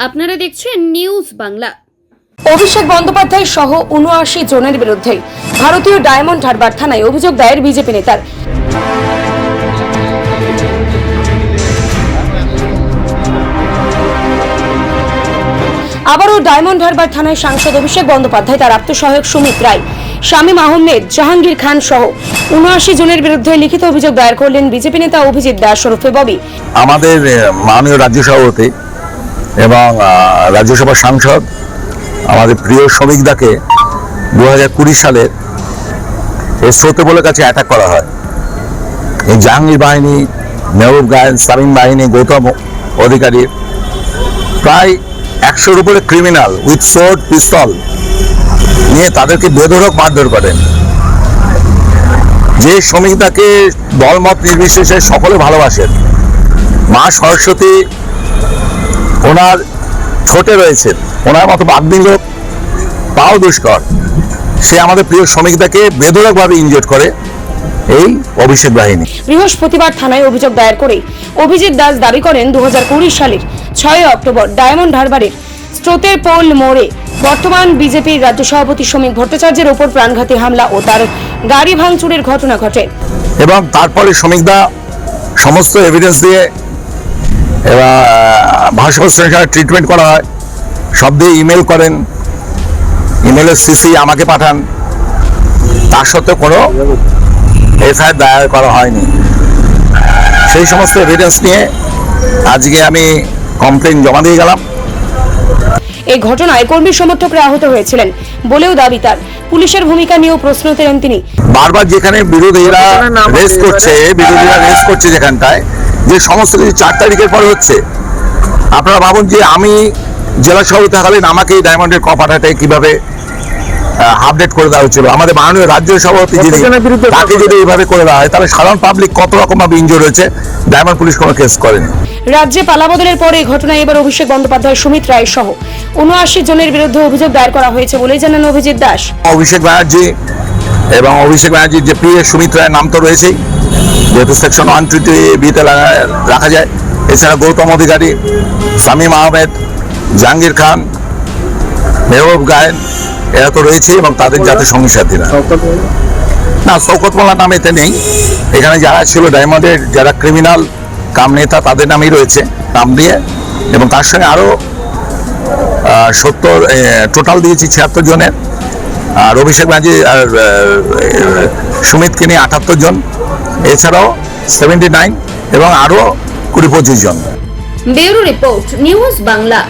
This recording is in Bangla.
আপনারা দেখছেন নিউজ বাংলা। অভিষেক বন্দ্যোপাধ্যায় সহ ৭৯ জনের বিরুদ্ধে ভারতীয় ডায়মন্ড হারবার থানায় অভিযোগ দায়ের বিজেপি নেতার। আবারও ডায়মন্ড হারবার থানায় সাংসদ অভিষেক বন্দ্যোপাধ্যায়, তার আত্মসহায়ক সুমিত রায়, শামীম আহমেদ, জাহাঙ্গীর খান সহ ৭৯ জনের বিরুদ্ধে লিখিত অভিযোগ দায়ের করলেন বিজেপি নেতা অভিজিৎ দাস ওরফে ববি। আমাদের মাননীয় রাজ্য সভাপতি এবং রাজ্যসভার সাংসদ আমাদের প্রিয় শ্রমিকদাকে 2020 সালে এই শ্রোতবলের কাছে অ্যাটাক করা হয়। এই জাহাঙ্গীর বাহিনী, মেহবুব গায়েন, শামীম বাহিনী, গৌতম অধিকারী প্রায় 100-র উপরে ক্রিমিনাল উইথ সোর্ড পিস্তল নিয়ে তাদেরকে বেধড়ক মারধর করেন। যে শ্রমিকদাকে দলমত নির্বিশেষে সকলে ভালোবাসেন, মা সরস্বতী ওনার ছোটে রয়েছেন, ওনার মতো বাগ্মী লোক পাও দুষ্কর, সে আমাদের প্রিয় শ্রমিকদাকে বেধড়কভাবে ইনজোর্ড করে এই অভিষেক বাহিনী। বৃহস্পতিবার থানায় অভিযোগ দায়ের করে অভিজিৎ দাস দাবি করেন 2020 সালের 6 অক্টোবর ডায়মন্ড হারবারের স্রোতের পোল মোড়ে বর্তমান বিজেপির রাজ্য সভাপতি শ্রমিক ভট্টাচার্যের ওপর প্রাণঘাতী হামলা ও তার গাড়ি ভাঙচুরের ঘটনা ঘটে এবং তারপরে শ্রমিকদা সমস্ত এভিডেন্স দিয়ে এবার ভাষাভাষা ট্রিটমেন্ট করা হয়, সব দিয়ে ইমেল করেন, ইমেলের সিসি আমাকে পাঠান, তার সত্ত্বেও কোনো এফআইআর দায়ের করা হয়নি। সেই সমস্ত এভিডেন্স নিয়ে আজকে আমি কমপ্লেন জমা দিয়ে গেলাম। এই ঘটনায় কর্মী সমর্থকরা আহত হয়েছিলেন বলেও দাবি তার। পুলিশের ভূমিকা নিয়েও প্রশ্ন তোলেন তিনি। বারবার যেখানে বিরোধীরা রেস করছে যেখানটায়, যে সমস্ত কিছু 4 তারিখের পরে হচ্ছে, আপনারা ভাবুন যে আমি জেলা সভাপতি থাকালীন আমাকে এই ডায়মন্ডের কপাটাতে কিভাবে আপডেট করে দেওয়া হচ্ছিল। আমাদের মাননীয় রাজ্য সভাপতি যিনি, তাকে যদি এইভাবে করে দেওয়া হয় তাহলে সাধারণ পাবলিক কত রকম ভাবে ইনজোর হয়েছে, ডায়মন্ড পুলিশ কোনো কেস করেনি। রাজ্যে পালাবদলের পরে এই ঘটনায় এবার অভিষেক বন্দ্যোপাধ্যায়, সুমিত রায় সহ ৭৯ জনের বিরুদ্ধে অভিযোগ দায়ের করা হয়েছে বলেই জানান অভিজিৎ দাস। অভিষেক ব্যানার্জির যে প্রিয় সুমিত রায়ের নাম তো রয়েছেই, যেহেতু সেকশন 120B-তে রাখা যায়। এছাড়া গৌতম অধিকারী, শামীম আহমেদ, জাহাঙ্গীর খান, মেহবুব গায়েন, এরা তো রয়েছে এবং তাদের যাতে সঙ্গী সাথীরা না, শওকত মোল্লা নাম এতে নেই। এখানে যারা ছিল ডায়মন্ডের যারা ক্রিমিনাল কাম নেতা তাদের নামই রয়েছে নাম দিয়ে, এবং তার সঙ্গে আরও 70 টোটাল দিয়েছি 76 জনের, আর অভিষেক ব্যানার্জি আর সুমিতকে নিয়ে 78 জন, এছাড়াও 79 এবং আরও 20-25 জন। Bureau report, news Bangla.